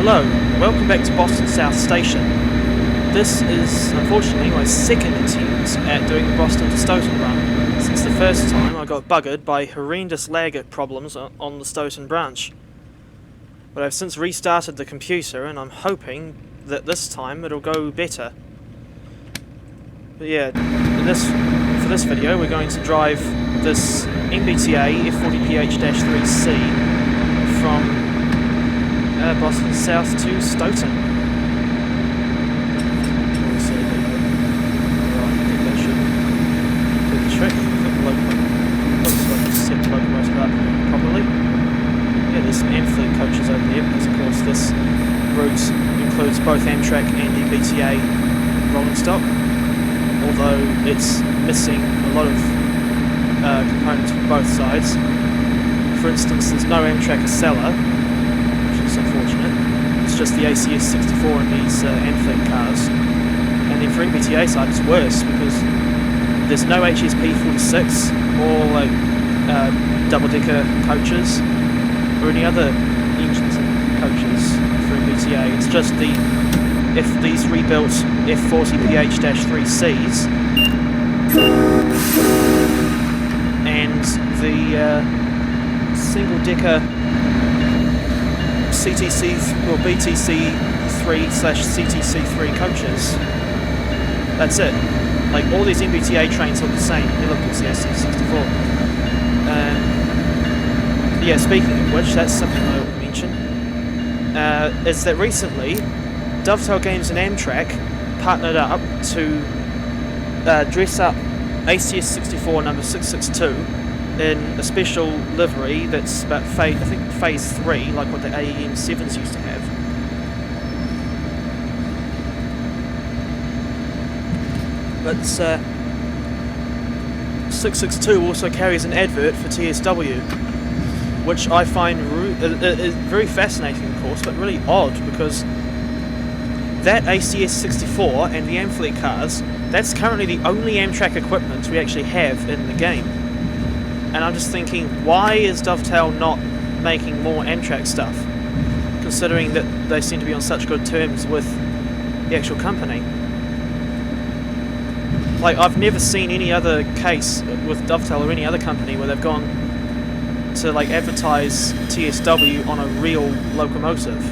Hello, welcome back to Boston South Station. This is unfortunately my second attempt at doing the Boston to Stoughton run, since the first time I got buggered by horrendous lag problems on the Stoughton branch. But I've since restarted the computer and I'm hoping that this time it'll go better. But yeah, for this video we're going to drive this MBTA F40PH-3C from Boston South to Stoughton. So right, I think that should do the trick. I think the looks like it's set the locomotive up properly. Yeah, there's some Amtrak coaches over there because of course this route includes both Amtrak and MBTA rolling stock, although it's missing a lot of components from both sides. For instance, there's no Amtrak Acela, unfortunate. It's just the ACS64 in these Amtrak cars. And then for MBTA side it's worse because there's no HSP46 or like double-decker coaches or any other engines and coaches for MBTA. It's just these rebuilt F40PH-3Cs and the single-decker CTC or BTC3/CTC3 coaches. That's it. Like all these MBTA trains look the same. They look like the ACS64. Yeah, speaking of which, that's something I want to mention. Is that recently Dovetail Games and Amtrak partnered up to dress up ACS64 number 662 in a special livery that's about I think phase 3, like what the AEM7s used to have. But 662 also carries an advert for TSW, which I find very fascinating, of course, but really odd because that ACS64 and the Amfleet cars, that's currently the only Amtrak equipment we actually have in the game. And I'm just thinking, why is Dovetail not making more Amtrak stuff, considering that they seem to be on such good terms with the actual company? Like, I've never seen any other case with Dovetail or any other company where they've gone to like advertise TSW on a real locomotive.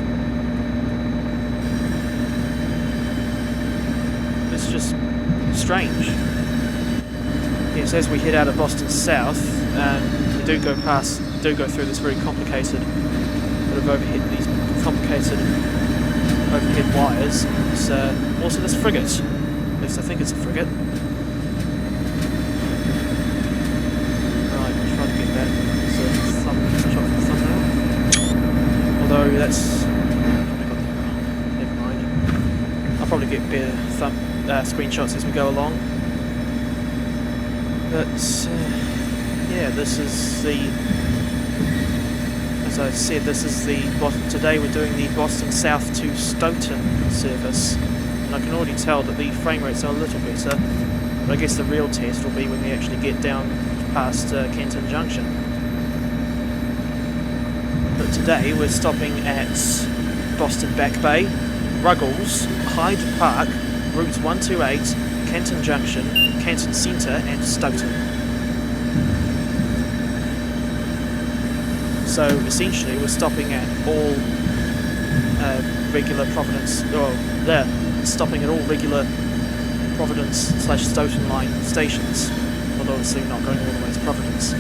It's just strange. Yes, as we head out of Boston South, we do go through this very complicated bit of overhead wires. It's also this frigate. At least I think it's a frigate. Right, we'll try to get that. So shot from the thumbnail. Although that's never mind. I'll probably get better screenshots as we go along. But yeah, this is as I said, this is today we're doing the Boston South to Stoughton service, and I can already tell that the frame rates are a little better, but I guess the real test will be when we actually get down past Canton Junction. But today we're stopping at Boston Back Bay, Ruggles, Hyde Park, Route 128, Canton Junction, Canton Center and Stoughton. So essentially we're stopping at all regular Providence, stopping at all regular Providence/Stoughton line stations, although obviously not going all the way to Providence.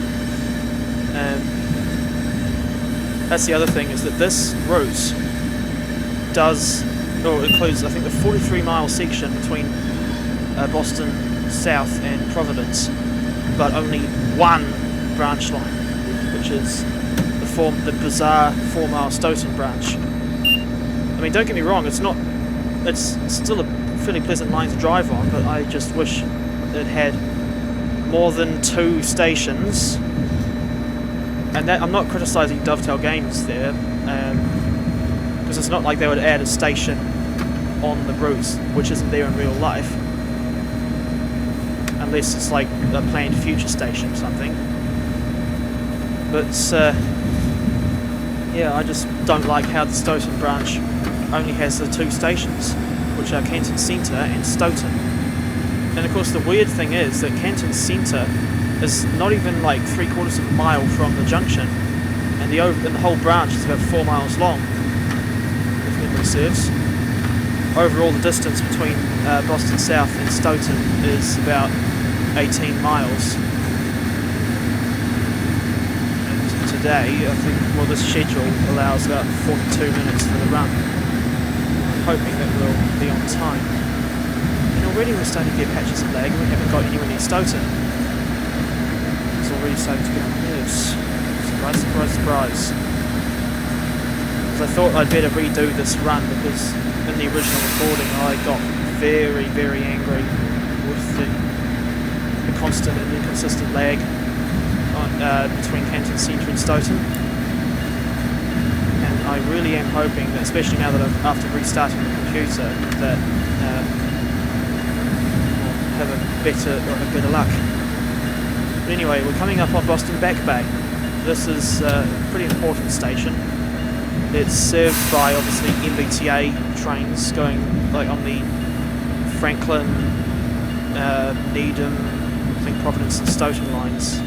That's the other thing, is that this route includes I think the 43-mile section between Boston South and Providence, but only one branch line, which is the bizarre 4-mile Stoughton branch. I mean, don't get me wrong, it's still a fairly pleasant line to drive on, but I just wish it had more than 2 stations. And that, I'm not criticising Dovetail Games there, because it's not like they would add a station on the route which isn't there in real life. Unless it's like a planned future station or something. But Yeah, I just don't like how the Stoughton branch only has the 2 stations, which are Canton Center and Stoughton. And of course the weird thing is that Canton Center is not even like 3/4 of a mile from the junction, and the whole branch is about 4 miles long, if memory serves. Overall, the distance between Boston South and Stoughton is about 18 miles. And today, I think, well, this schedule allows about 42 minutes for the run. I'm hoping that we'll be on time. And already we're starting to get patches of lag, and we haven't got anywhere near Stoughton. It's already starting to get on my nerves. Surprise, surprise, surprise. Because I thought I'd better redo this run because in the original recording I got very, very angry with the constant and inconsistent lag between Canton Center and Stoughton. And I really am hoping that, especially now that after restarting the computer, that I'll have a better luck. But anyway, we're coming up on Boston Back Bay. This is a pretty important station. It's served by obviously MBTA trains going like on the Franklin, Needham, I think Providence and Stoughton lines.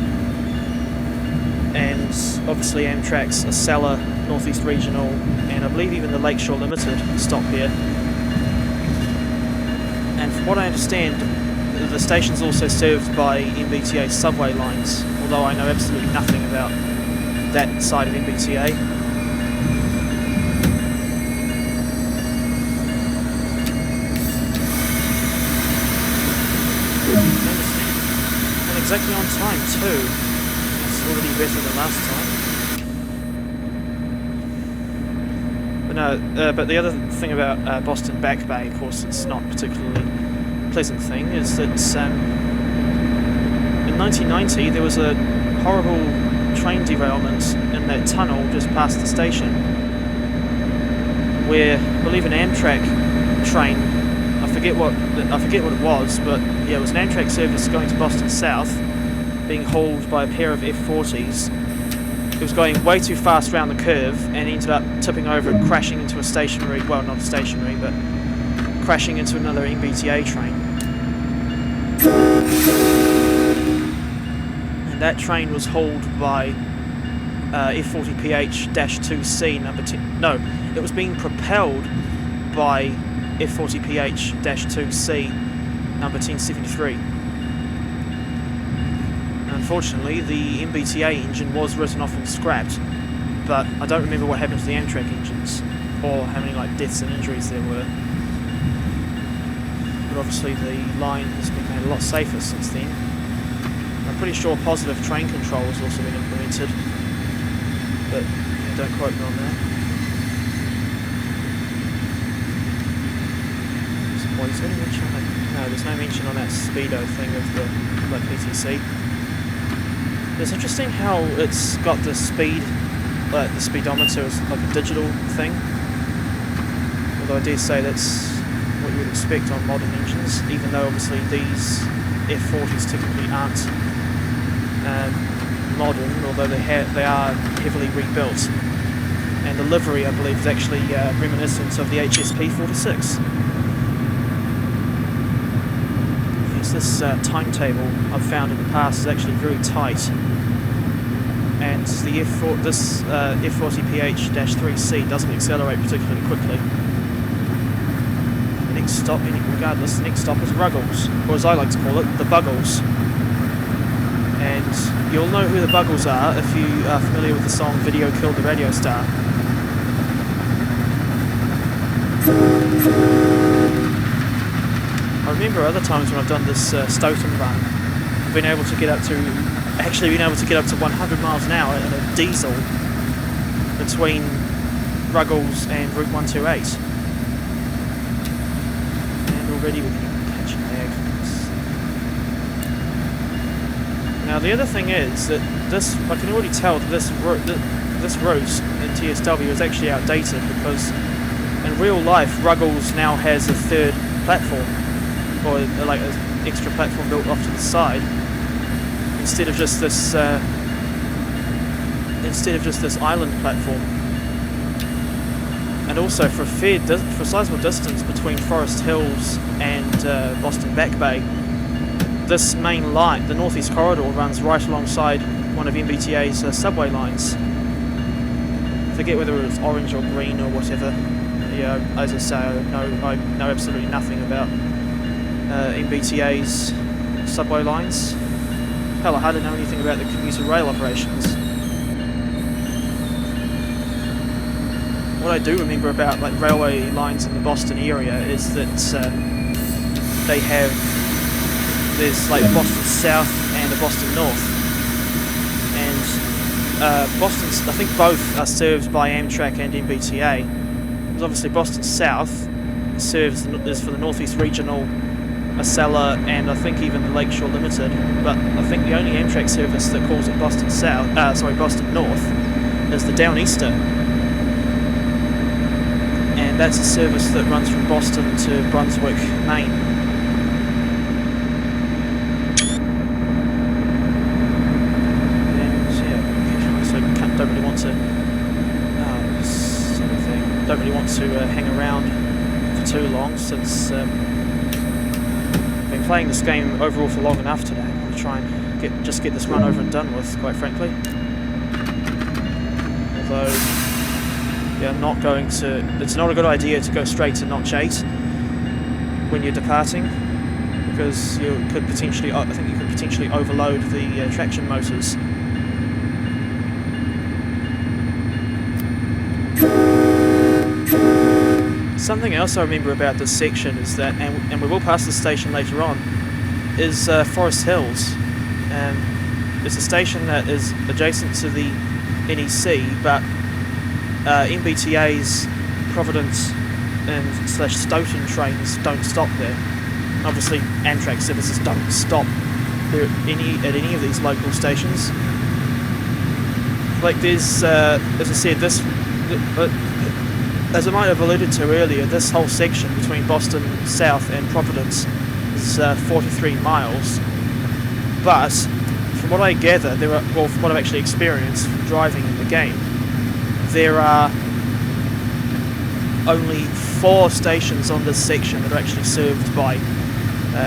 And obviously Amtrak's Acela, Northeast Regional, and I believe even the Lakeshore Limited stop here. And from what I understand, the station's also served by MBTA subway lines, although I know absolutely nothing about that side of MBTA. And exactly on time too. It's already better than last time. But no, but the other thing about Boston Back Bay, of course, it's not particularly pleasant thing, is that in 1990 there was a horrible train derailment in that tunnel just past the station, where I believe an Amtrak train, I forget what it was, but yeah, it was an Amtrak service going to Boston South, being hauled by a pair of F40s. It was going way too fast around the curve and ended up tipping over and crashing into a stationary, well, not a stationary, but crashing into another MBTA train. And that train was hauled by F40PH-3C number 10. No, it was being propelled by F40PH-3C number 1073. Unfortunately, the MBTA engine was written off and scrapped, but I don't remember what happened to the Amtrak engines or how many like deaths and injuries there were. But obviously the line has been made a lot safer since then. I'm pretty sure positive train control has also been implemented, but yeah, don't quote me on that. What is any mention on that? No, there's no mention on that speedo thing of the PTC. It's interesting how it's got the speed, like the speedometer is like a digital thing. Although I dare say that's what you would expect on modern engines, even though obviously these F40s typically aren't modern, although they are heavily rebuilt. And the livery, I believe, is actually reminiscent of the HSP 46. Yes, this timetable I've found in the past is actually very tight. And the F40PH-3C doesn't accelerate particularly quickly. The next stop, regardless, the next stop is Ruggles, or as I like to call it, the Buggles. And you'll know who the Buggles are if you are familiar with the song Video Killed the Radio Star. I remember other times when I've done this Stoughton run, I've been able to get up to 100 miles an hour in a diesel between Ruggles and Route 128. And already we're getting catching lag. Now the other thing is that this, I can already tell that this route in TSW is actually outdated, because in real life Ruggles now has a third platform, or like an extra platform built off to the side, instead of just this island platform. and also for a sizable distance between Forest Hills and Boston Back Bay, this main line, the Northeast Corridor, runs right alongside one of MBTA's subway lines. Forget whether it was orange or green or whatever. Yeah, as I say, I know absolutely nothing about MBTA's subway lines. Hell, I hardly know anything about the commuter rail operations. What I do remember about like railway lines in the Boston area is that there's like Boston South and a Boston North, and I think both are served by Amtrak and MBTA. Because obviously Boston South is for the Northeast Regional, Acela, and I think even the Lakeshore Limited. But I think the only Amtrak service that calls it Boston North, is the Downeaster. And that's a service that runs from Boston to Brunswick, Maine. And yeah, so don't really want to hang around for too long, since I've been playing this game overall for long enough today. I want to try and get this run over and done with, quite frankly. Although, yeah, it's not a good idea to go straight to Notch 8 when you're departing, because I think you could potentially overload the traction motors. Something else I remember about this section is that, and we will pass the station later on, is Forest Hills. It's a station that is adjacent to the NEC, but MBTA's Providence and Stoughton trains don't stop there. Obviously, Amtrak services don't stop there at any of these local stations. Like there's, as I said, as I might have alluded to earlier, this whole section between Boston South and Providence is 43 miles. But from what I gather, from what I've actually experienced from driving in the game, there are only 4 stations on this section that are actually served by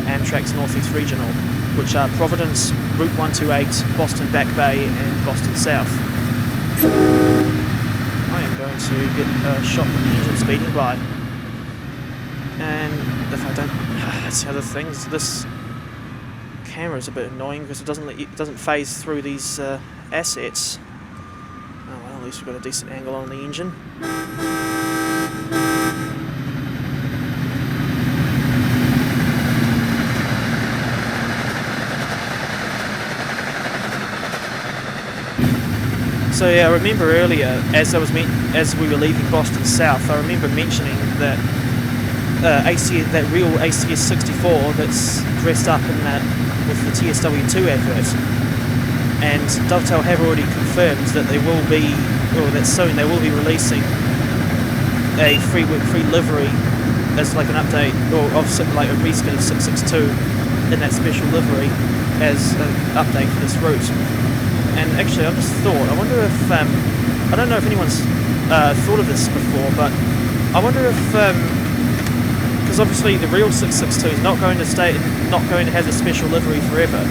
Amtrak's Northeast Regional, which are Providence, Route 128, Boston Back Bay, and Boston South. I am going to get a shot with the engine speeding by. And if I don't... that's the other thing, this camera is a bit annoying because it doesn't phase through these assets. Oh well, at least we've got a decent angle on the engine. So yeah, I remember earlier, as we were leaving Boston South, I remember mentioning that that real ACS 64 that's dressed up in that with the TSW2 advert, and Dovetail have already confirmed that they will be, or that soon they will be releasing a free livery as like an update, or like a reskin of 662 in that special livery as an update for this route. And actually, I just thought, I wonder if, I don't know if anyone's thought of this before, but I wonder if, because obviously the real 662 is not going to have a special livery forever,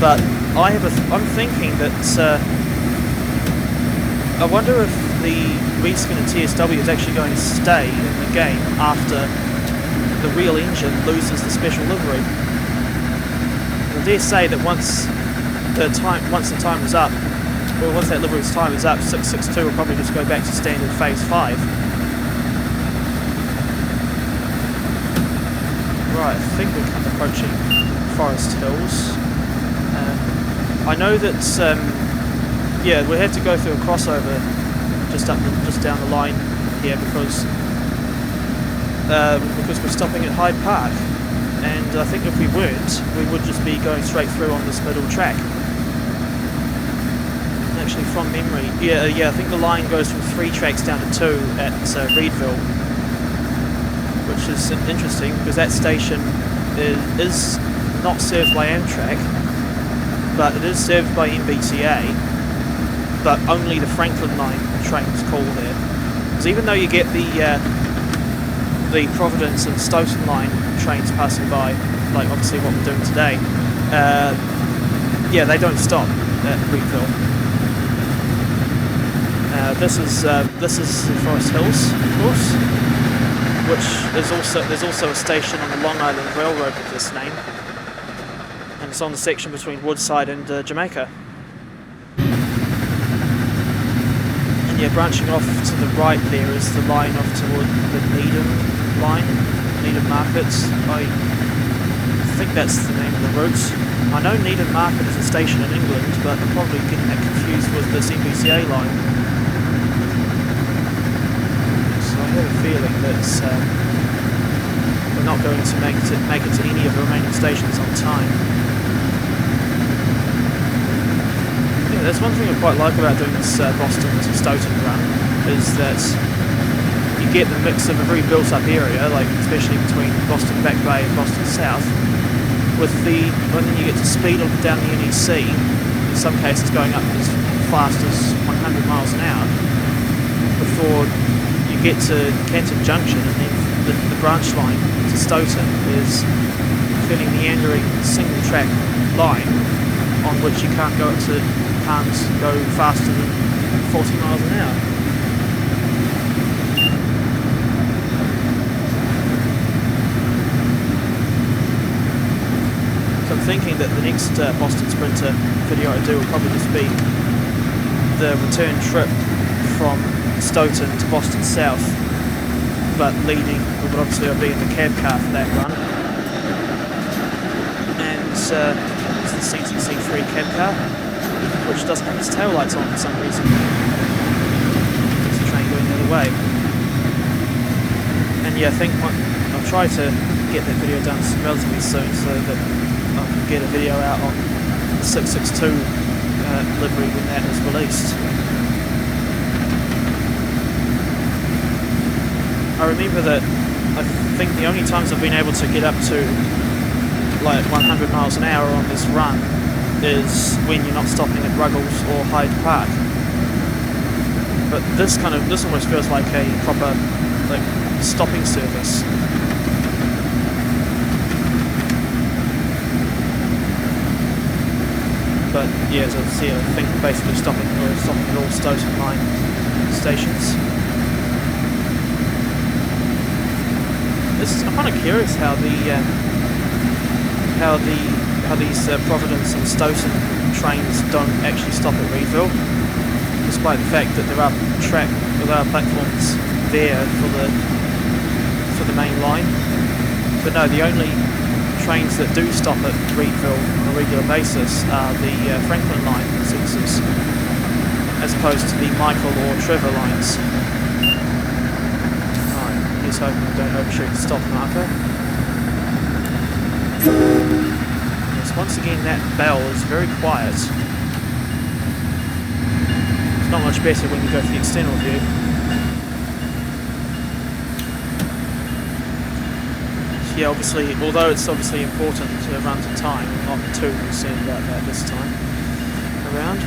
but I'm thinking that, I wonder if the reskin of TSW is actually going to stay in the game after the real engine loses the special livery. I dare say that once the time is up, or once that livery's time is up, 662 will probably just go back to standard phase 5. Right, I think we're kind of approaching Forest Hills. I know that, yeah, we had to go through a crossover just down the line here because we're stopping at Hyde Park, and I think if we weren't, we would just be going straight through on this middle track. Actually, from memory, yeah, I think the line goes from 3 tracks down to 2 at Readville, which is interesting because that station is not served by Amtrak, but it is served by MBTA, but only the Franklin line trains call there. Because even though you get the Providence and Stoughton line trains passing by, like obviously what we're doing today, yeah, they don't stop at Readville. This is Forest Hills, of course, which is there's also a station on the Long Island Railroad with this name, and it's on the section between Woodside and Jamaica. And yeah, branching off to the right there is the line off toward the Needham line, Needham Markets. I think that's the name of the route. I know Needham Market is a station in England, but I'm probably getting that confused with this MBTA line. So I have a feeling that we're not going to make it to any of the remaining stations on time. Yeah, that's one thing I quite like about doing this Boston to Stoughton run, is that you get the mix of a very built-up area, like especially between Boston Back Bay and Boston South, with when you get to speed up down the NEC, in some cases going up as fast as 100 miles an hour, before you get to Canton Junction, and then the branch line to Stoughton is a fairly meandering single track line on which you can't go faster than 40 miles an hour. So I'm thinking that the next Boston Sprinter video I do will probably just be the return trip from Stoughton to Boston South, but but obviously I'll be in the cab car for that run. And it's the CTC3 cab car, which doesn't have its taillights on for some reason. There's a train going the other way. And yeah, I think I'll try to get that video done relatively soon so that I can get a video out on the 662 livery when that is released. I remember that I think the only times I've been able to get up to like 100 miles an hour on this run is when you're not stopping at Ruggles or Hyde Park. But this almost feels like a proper like stopping service. But yeah, as I see, I think basically stopping at all Stoughton line stations. I'm kind of curious how these Providence and Stoughton trains don't actually stop at Readville, despite the fact that there are platforms there for the main line. But no, the only trains that do stop at Readville on a regular basis are the Franklin line services, as opposed to the Michael or Trevor lines. Here's hoping I don't overshoot the stop marker. Yes, once again that bell is very quiet. It's not much better when you go for the external view. Yeah, obviously, although it's obviously important to run to time, I'm not too concerned about that this time around.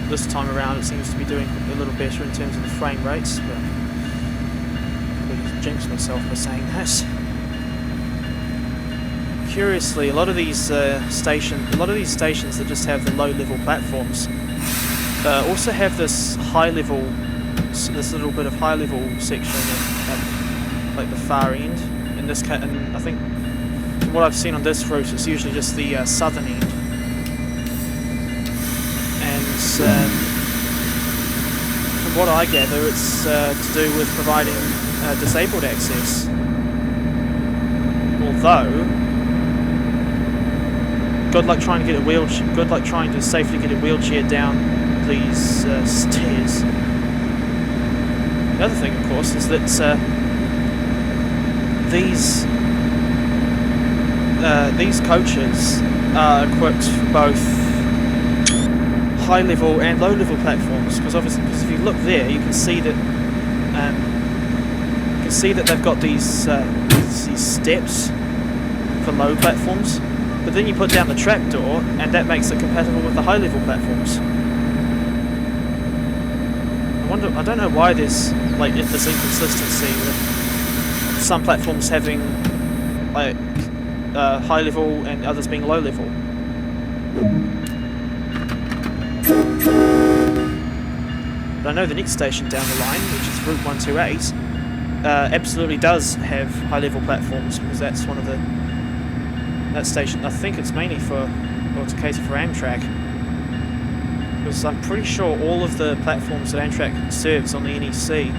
This time around it seems to be doing a little better in terms of the frame rates, but I just jinxed myself by saying that. Curiously, a lot of these stations that just have the low-level platforms also have this little bit of high-level section at like the far end. In this case, and I think from what I've seen on this route, it's usually just the southern end. From what I gather, it's to do with providing disabled access. Although, good luck trying to get a wheelchair. Good luck trying to safely get a wheelchair down these stairs. The other thing, of course, is that these coaches are equipped for both high-level and low-level platforms, because if you look there, you can see that they've got these steps for low platforms, but then you put down the trapdoor, and that makes it compatible with the high-level platforms. I don't know why there's like this inconsistency with some platforms having like high level and others being low level. But I know the next station down the line, which is Route 128, absolutely does have high level platforms, because that's one of that station. I think it's mainly to cater for Amtrak. Because I'm pretty sure all of the platforms that Amtrak serves on the NEC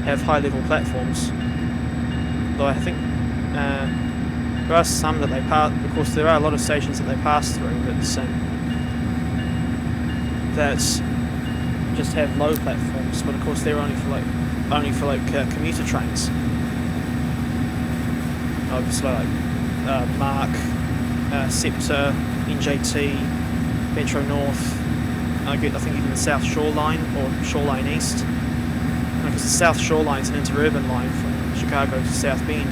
have high-level platforms. Though I think there are some that they pass. Of course, there are a lot of stations that they pass through that just have low platforms. But of course, they're only for commuter trains. Obviously, like Mark, Scepter, NJT, Metro North. I think even the South Shore Line or Shoreline East, because the South Shore Line is an interurban line from Chicago to South Bend,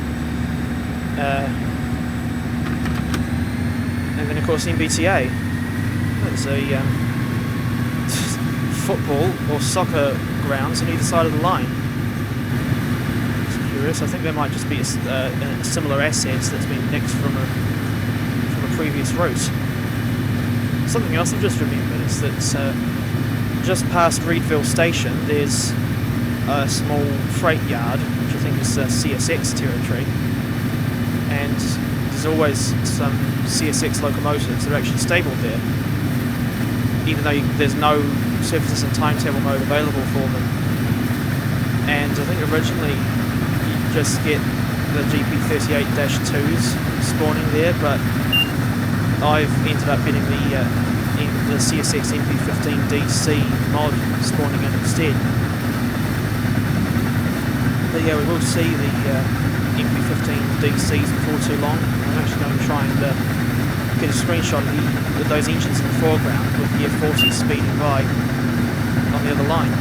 and then of course MBTA. There's a football or soccer grounds on either side of the line. It's curious. I think there might just be a similar asset that's been nicked from a previous route. Something else I've just remembered is that just past Readville Station there's a small freight yard, which I think is CSX territory, and there's always some CSX locomotives that are actually stabled there, even though there's no services and timetable mode available for them. And I think originally you just get the GP38-2s spawning there, but I've ended up getting the CSX MP15DC mod spawning in instead. But yeah, we will see the MP15DCs before too long. I'm actually going to try and get a screenshot of those engines in the foreground with the F40 speeding by on the other line.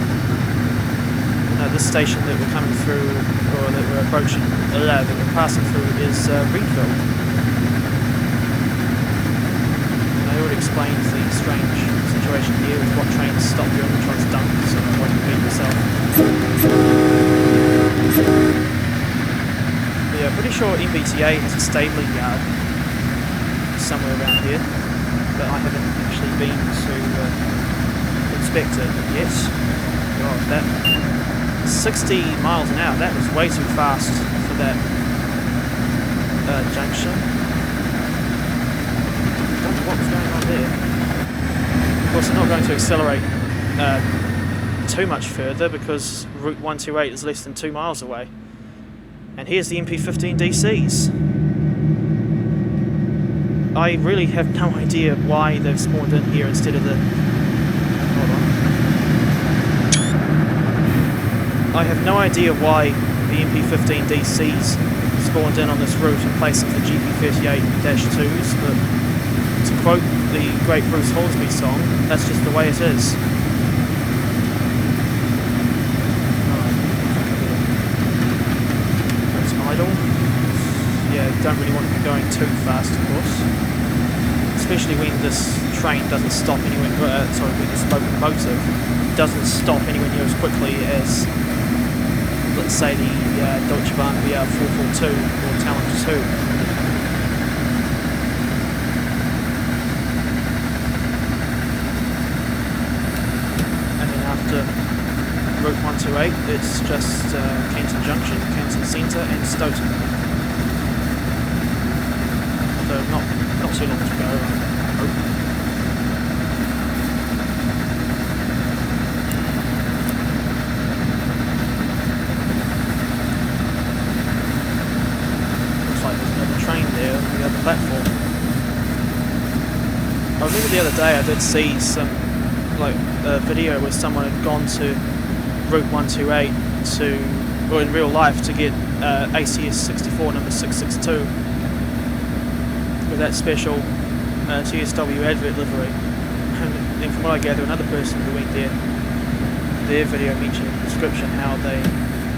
This station that we're coming through, or that we're approaching, that we're passing through, is Readville. Explains the strange situation here with what trains stop you and which ones don't, so what you mean yourself. But yeah, pretty sure MBTA has a stabling yard somewhere around here, but I haven't actually been to inspect it yet. God, that 60 miles an hour, that was way too fast for that junction. What was going on there? Of course, I'm not going to accelerate too much further because Route 128 is less than 2 miles away. And here's the MP15DCs. I really have no idea why they've spawned in here instead of the... Hold on. I have no idea why the MP15DCs spawned in on this route in place of the GP38-2s, but to quote the great Bruce Hornsby song, that's just the way it is. It's idle. Yeah, don't really want to be going too fast, of course. Especially when this train doesn't stop anywhere, when this locomotive doesn't stop anywhere near as quickly as, let's say, the Deutsche Bahn VR442 or Talent 2. Route 128, it's just Canton Junction, Canton Center and Stoughton. So not too long to go. Looks like there's another train there on the other platform. I remember the other day I did see some a video where someone had gone to Route 128 or in real life to get ACS 64 number 662 with that special TSW advert livery. And then from what I gather, another person who went there, their video mentioned in the description how they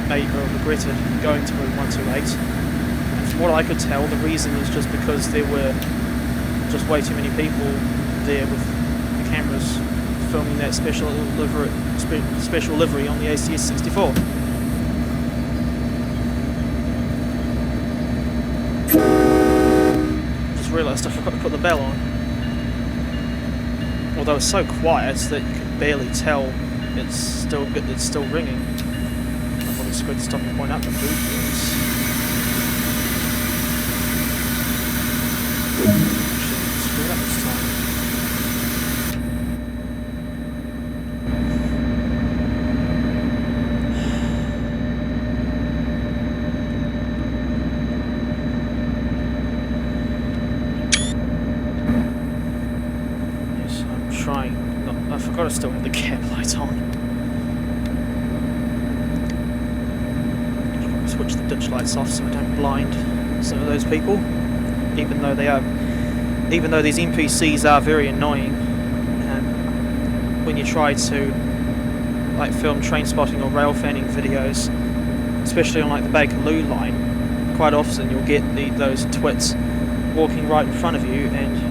may have regretted going to Route 128. And from from what I could tell, the reason was just because there were just way too many people there with the cameras filming that special livery on the ACS 64. Just realised I forgot to put the bell on. Although it's so quiet that you can barely tell it's still ringing. I've probably screwed the stopping point up with boot wheels. Screw it up this time. Yes, I'm trying. No, I forgot I still have the cab light on. I'll probably switch the ditch lights off so I don't blind some of those people. Even though these NPCs are very annoying, when you try to like film train spotting or rail fanning videos, especially on like the Bakerloo line, quite often you'll get those twits walking right in front of you, and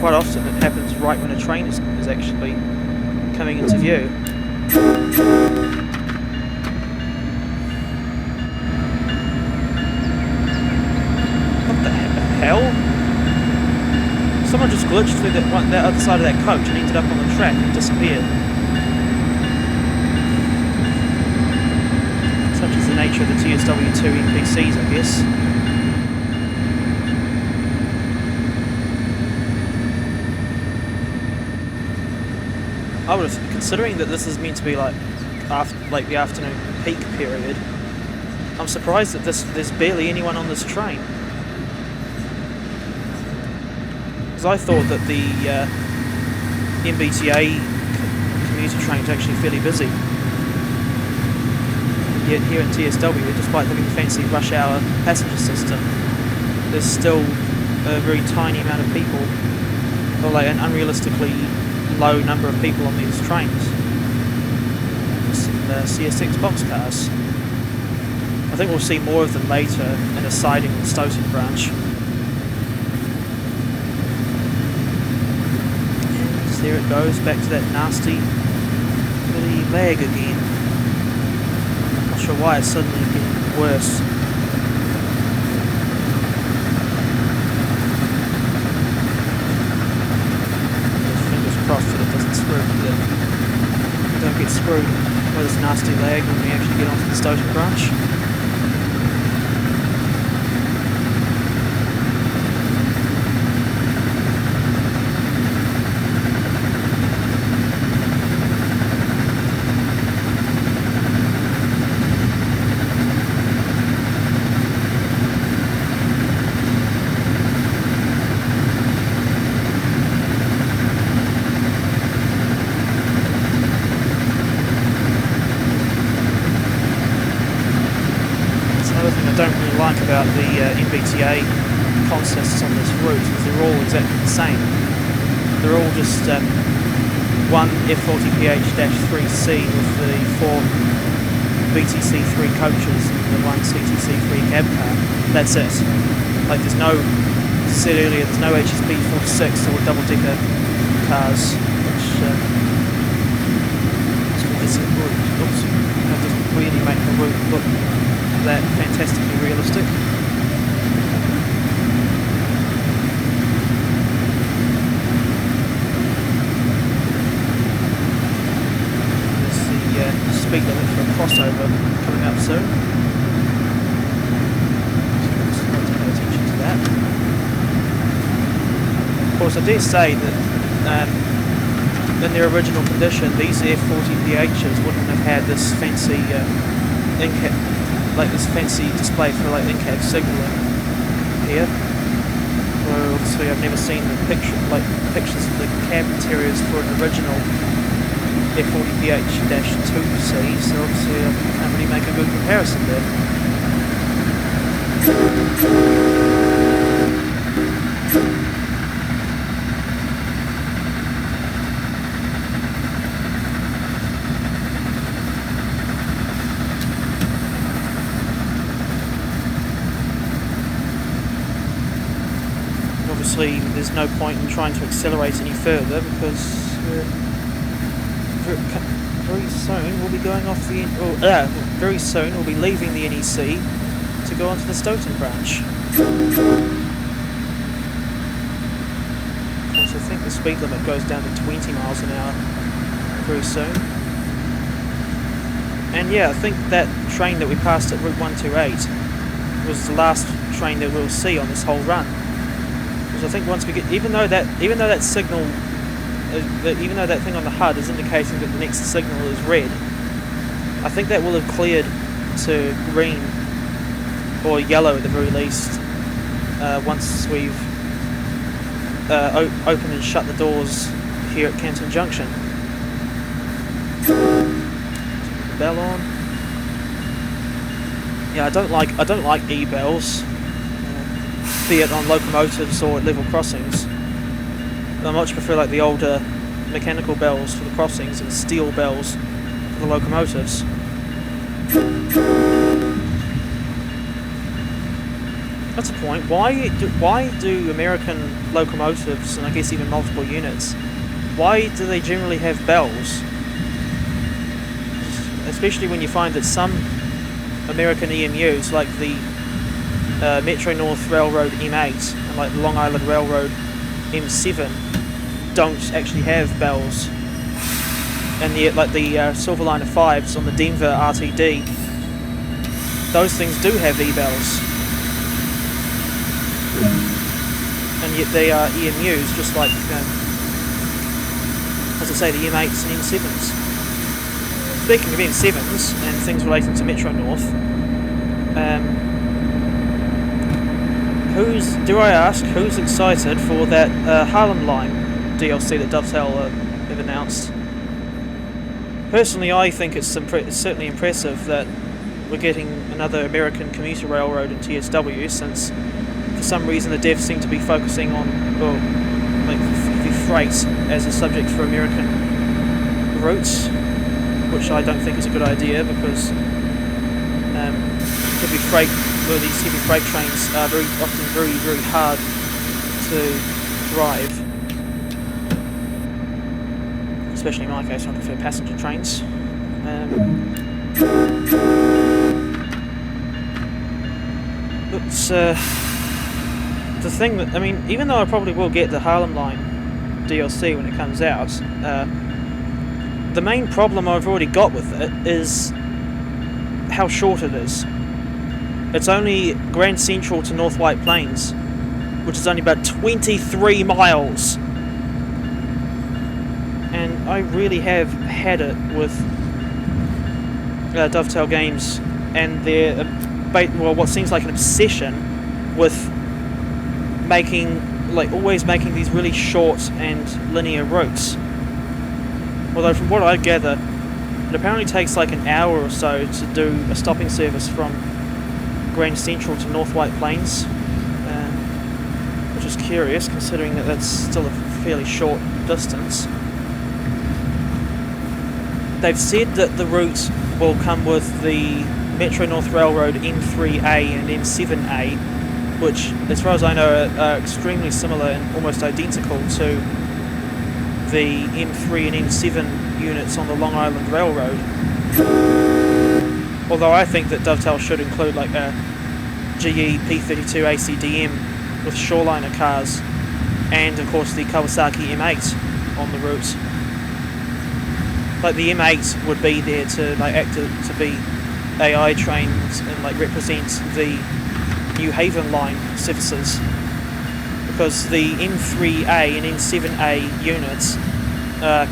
quite often it happens right when a train is actually coming into view. Hell? Someone just glitched through that other side of that coach and ended up on the track and disappeared. Such is the nature of the TSW2 NPCs, I guess. I would have, considering that this is meant to be like the afternoon peak period, I'm surprised that there's barely anyone on this train. Because I thought that the MBTA commuter train is actually fairly busy. Yet here in TSW, despite having a fancy rush hour passenger system, there's still a very tiny amount of people, or like an unrealistically low number of people on these trains. Some CSX boxcars. I think we'll see more of them later in a siding in the Stoughton branch. There it goes, back to that nasty bloody lag again. Not sure why it's suddenly getting worse. Fingers crossed that it doesn't screw. That we don't get screwed by this nasty lag when we actually get onto the Stoughton branch. About the MBTA consists on this route, because they're all exactly the same. They're all just one F40PH-3C with the 4 BTC3 coaches and the 1 CTC3 cab car. That's it. Like there's no, as I said earlier, there's no HSB 46 or double-decker cars, which doesn't really make the route look that fantastically realistic. There's the speed limit for a crossover coming up soon. So let's pay attention to that. Of course, I dare say that in their original condition, these F40PHs wouldn't have had this fancy this fancy display for like in-cab signalling here. Well, obviously I've never seen the pictures of the cab interiors for an original F40PH-2C, so obviously I can't really make a good comparison there. obviously there's no point in trying to accelerate any further because very soon we'll be going off the very soon we'll be leaving the NEC to go onto the Stoughton branch. Of course, I think the speed limit goes down to 20 miles an hour very soon. And yeah, I think that train that we passed at Route 128 was the last train that we'll see on this whole run. Because I think once we get, even though that signal, even though that thing on the HUD is indicating that the next signal is red, I think that will have cleared to green or yellow at the very least once we've opened and shut the doors here at Canton Junction. Bell on. Yeah, I don't like e-bells, be it on locomotives or at level crossings. I much prefer like the older mechanical bells for the crossings and steel bells for the locomotives. That's a point. Why do American locomotives, and I guess even multiple units, why do they generally have bells? Especially when you find that some American EMUs, like the Metro North Railroad M8 and like the Long Island Railroad M7, don't actually have bells. And yet, like the Silverliner 5s on the Denver RTD, those things do have e-bells. And yet they are EMUs, just like, as I say, the M8s and M7s. Speaking of M7s and things relating to Metro North, who's excited for that Harlem Line DLC that Dovetail have announced? Personally, I think it's certainly impressive that we're getting another American commuter railroad in TSW, since for some reason the devs seem to be focusing on, well, like heavy freight as a subject for American routes, which I don't think is a good idea because these heavy freight trains are very often very hard to drive. Especially in my case, I prefer passenger trains. But the thing that, I mean, even though I probably will get the Harlem Line DLC when it comes out, the main problem I've already got with it is how short it is. It's only Grand Central to North White Plains, which is only about 23 miles. And I really have had it with Dovetail Games and their, what seems like an obsession with always making these really short and linear routes. Although from what I gather, it apparently takes like an hour or so to do a stopping service from Grand Central to North White Plains, which is curious considering that that's still a fairly short distance. They've said that the route will come with the Metro North Railroad M3A and M7A, which, as far as I know, are extremely similar and almost identical to the M3 and M7 units on the Long Island Railroad. Although I think that Dovetail should include like a GE P32 ACDM with shoreliner cars, and of course the Kawasaki M8 on the route. Like the M8 would be there to like act to be AI trains and like represent the New Haven line services, because the M3A and M7A units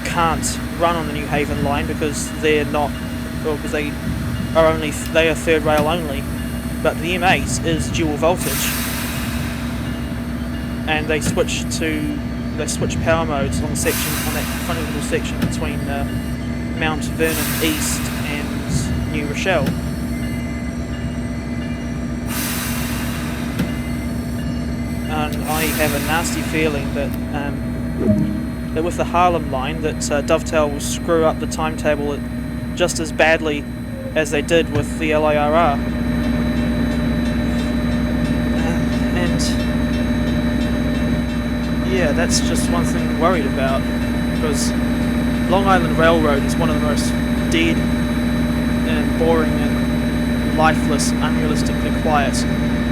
can't run on the New Haven line because they're not, well, because they are third rail only. But the M8 is dual voltage, and they switch power modes on that funny little section between Mount Vernon East and New Rochelle. And I have a nasty feeling that that with the Harlem Line, that Dovetail will screw up the timetable just as badly as they did with the LIRR. And yeah, that's just one thing I'm worried about, because Long Island Railroad is one of the most dead and boring and lifeless, unrealistically quiet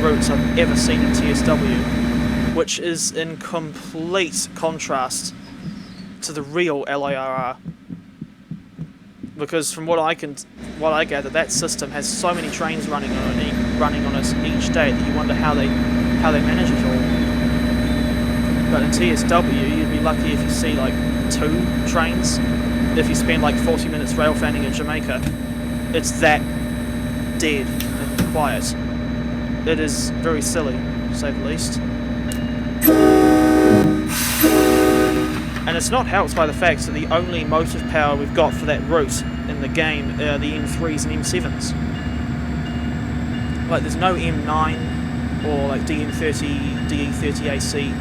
routes I've ever seen in TSW, which is in complete contrast to the real LIRR. Because from what I gather, that system has so many trains running on it each day that you wonder how they manage it all. But in TSW, you'd be lucky if you see like 2 trains. If you spend like 40 minutes rail fanning in Jamaica, it's that dead and quiet. It is very silly, to say the least. And it's not helped by the fact that the only motive power we've got for that route in the game are the M3s and M7s. Like, there's no M9 or like DM30, DE30AC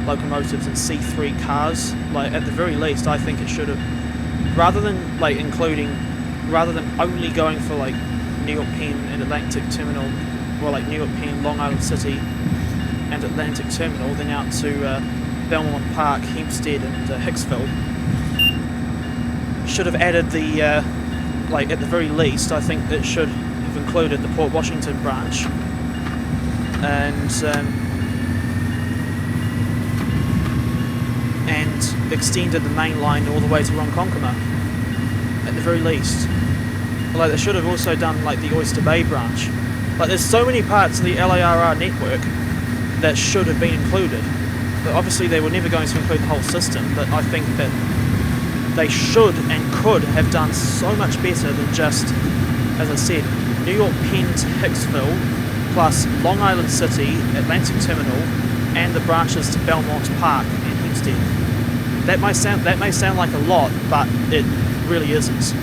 locomotives and C3 cars. Like, at the very least, I think it should have, rather than only going for like New York Penn and Atlantic Terminal, or like New York Penn, Long Island City and Atlantic Terminal, then out to Belmont Park, Hempstead and Hicksville, should have added the, like at the very least, I think it should have included the Port Washington branch and extended the main line all the way to Ronkonkoma, at the very least. Like, they should have also done like the Oyster Bay branch. Like, there's so many parts of the LIRR network that should have been included. But obviously they were never going to include the whole system, but I think that they should and could have done so much better than just, as I said, New York Penn to Hicksville, plus Long Island City, Atlantic Terminal, and the branches to Belmont Park and Hempstead. That may sound like a lot, but it really isn't.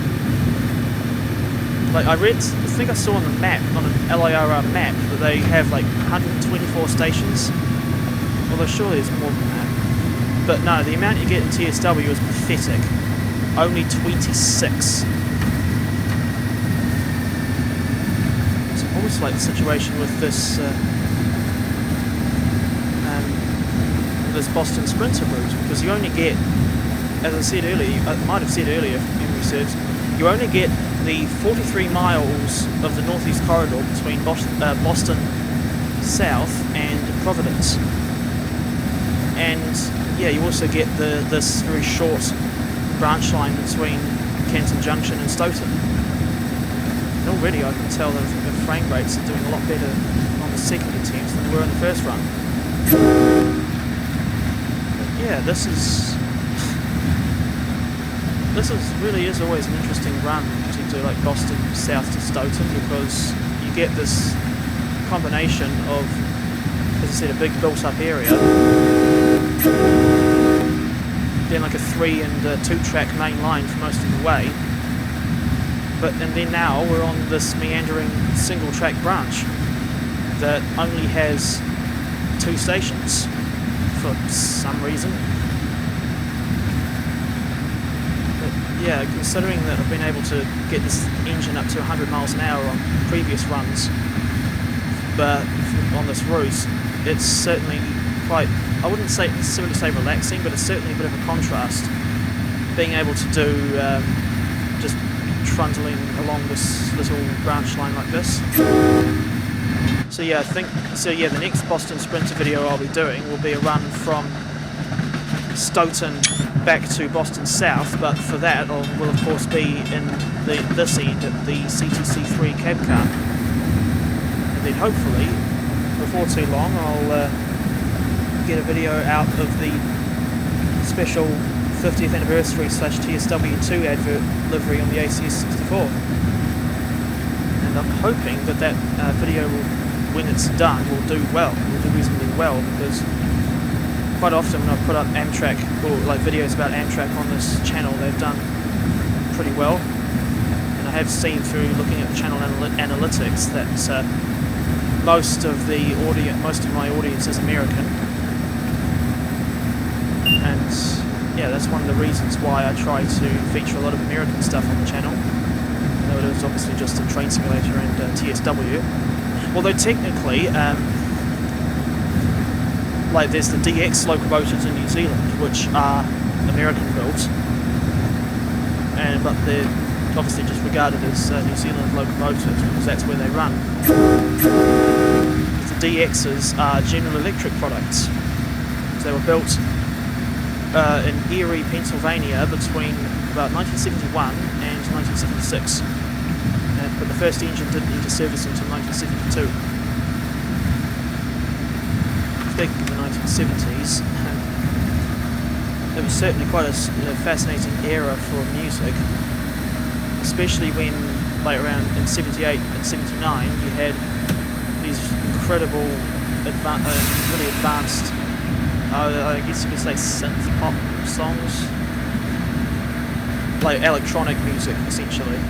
Like, I think I saw on the map, on an LIRR map, that they have like 124 stations. Although surely it's more than that. But no, the amount you get in TSW is pathetic. Only 26. It's almost like the situation with this this Boston Sprinter route, because you only get, as I said earlier, I might have said earlier if memory serves, you only get the 43 miles of the Northeast Corridor between Boston South and Providence. And yeah, you also get this very short branch line between Canton Junction and Stoughton. And already I can tell that the frame rates are doing a lot better on the second attempt than they were in the first run. But yeah, this really is always an interesting run to do, like Boston South to Stoughton, because you get this combination of, as I said, a big built-up area, then like a 3 and 2-track main line for most of the way, and then now we're on this meandering single-track branch that only has 2 stations for some reason. But yeah, considering that I've been able to get this engine up to 100 miles an hour on previous runs, but on this route, it's certainly quite, I wouldn't necessarily say relaxing, but it's certainly a bit of a contrast being able to do just trundling along this little branch line like this. So yeah, the next Boston Sprinter video I'll be doing will be a run from Stoughton back to Boston South, but for that will of course be in this end at the CTC3 cab car. And then hopefully, before too long, I'll get a video out of the special 50th anniversary /TSW2 advert livery on the ACS64. And I'm hoping that video will, when it's done, will do reasonably well, because quite often when I put up Amtrak, or like videos about Amtrak on this channel, they've done pretty well. And I have seen through looking at the channel analytics that most of my audience is American, and yeah, that's one of the reasons why I try to feature a lot of American stuff on the channel, though it is obviously just a train simulator and TSW. Although technically, like there's the DX locomotives in New Zealand, which are American built, but they're obviously just regarded as New Zealand locomotives because that's where they run. The DXs are General Electric products. So they were built in Erie, Pennsylvania between about 1971 and 1976. But the first engine didn't enter service until 1972. Speaking of the 1970s, it was certainly quite a fascinating era for music, especially when, like around in 78 and 79, you had these incredible, really advanced, I guess you could say synth pop songs, like electronic music essentially.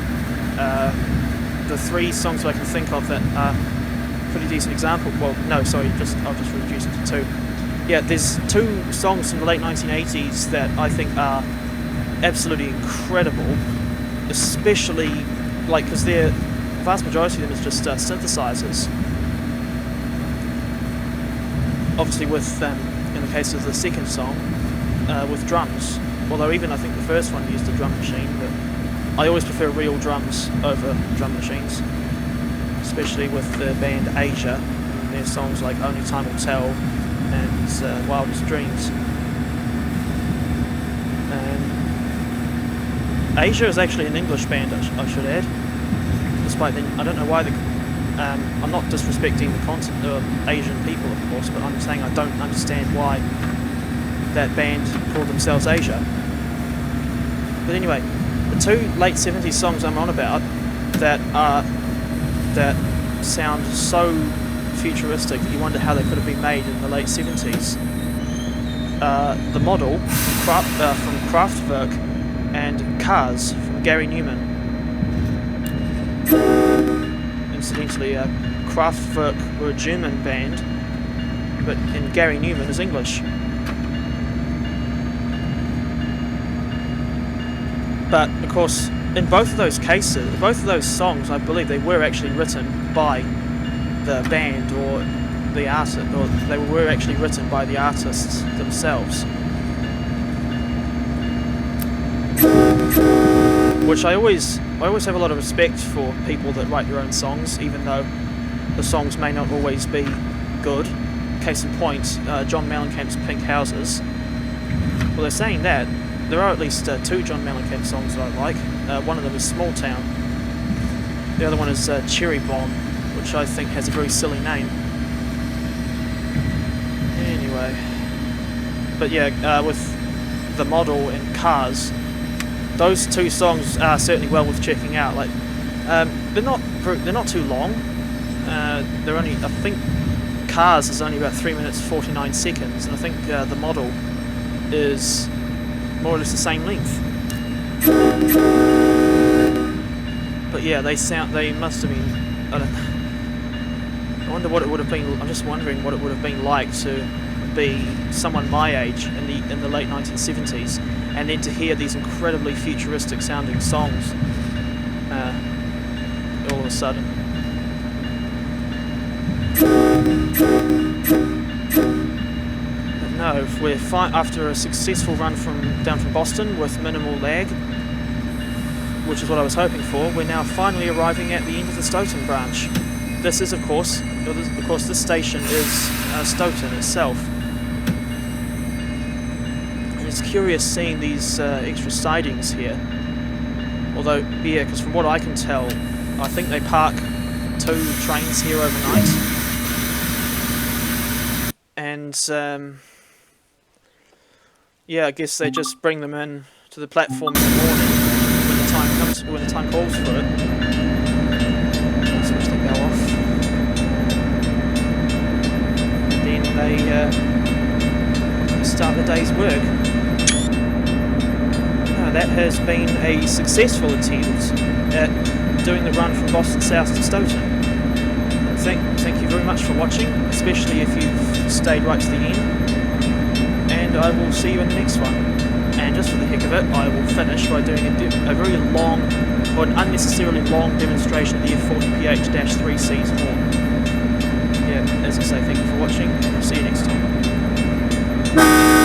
The three songs that I can think of that are pretty decent example. Well, no, sorry, I'll just reduce it to two. Yeah, there's two songs from the late 1980s that I think are absolutely incredible, especially like because the vast majority of them is just synthesizers. Obviously, with in the case of the second song, with drums. Although even I think the first one used a drum machine, but I always prefer real drums over drum machines, especially with the band Asia and their songs like Only Time Will Tell and Wildest Dreams. And Asia is actually an English band, I should add, despite then I don't know why I'm not disrespecting the content of Asian people, of course, but I'm saying I don't understand why that band called themselves Asia. But anyway, the two late 70s songs I'm on about that sound so futuristic that you wonder how they could have been made in the late 70s. The Model from Kraftwerk and Cars from Gary Newman. Incidentally, Kraftwerk were a German band, but and Gary Newman is English. But of course, in both of those cases, both of those songs, I believe they were actually written by the band or the artist, or they were actually written by the artists themselves. Which I always have a lot of respect for people that write their own songs, even though the songs may not always be good. Case in point, John Mellencamp's Pink Houses. Well, they're saying that. There are at least two John Mellencamp songs that I like. One of them is Small Town. The other one is Cherry Bomb, which I think has a very silly name. Anyway. But yeah, with The Model and Cars, those two songs are certainly well worth checking out. Like, they're not too long. They're only, I think, Cars is only about 3 minutes 49 seconds, and I think The Model is more or less the same length. But yeah, they must have been, I wonder what it would have been. I'm just wondering what it would have been like to be someone my age in the late 1970s, and then to hear these incredibly futuristic sounding songs all of a sudden. But no, we're after a successful run down from Boston with minimal lag, which is what I was hoping for. We're now finally arriving at the end of the Stoughton branch. This is, of course, this station is Stoughton itself. And it's curious seeing these extra sidings here. Although, yeah, because from what I can tell, I think they park 2 trains here overnight. And, yeah, I guess they just bring them in to the platform in the morning when the time calls for it. Switch the bell off. And then they start the day's work. That has been a successful attempt at doing the run from Boston South to Stoughton. Thank you very much for watching, especially if you've stayed right to the end. And I will see you in the next one. And just for the heck of it, I will finish by doing a very long, or an unnecessarily long demonstration of the F40PH-3C's horn. Yeah, as I say, thank you for watching, and I'll see you next time. track.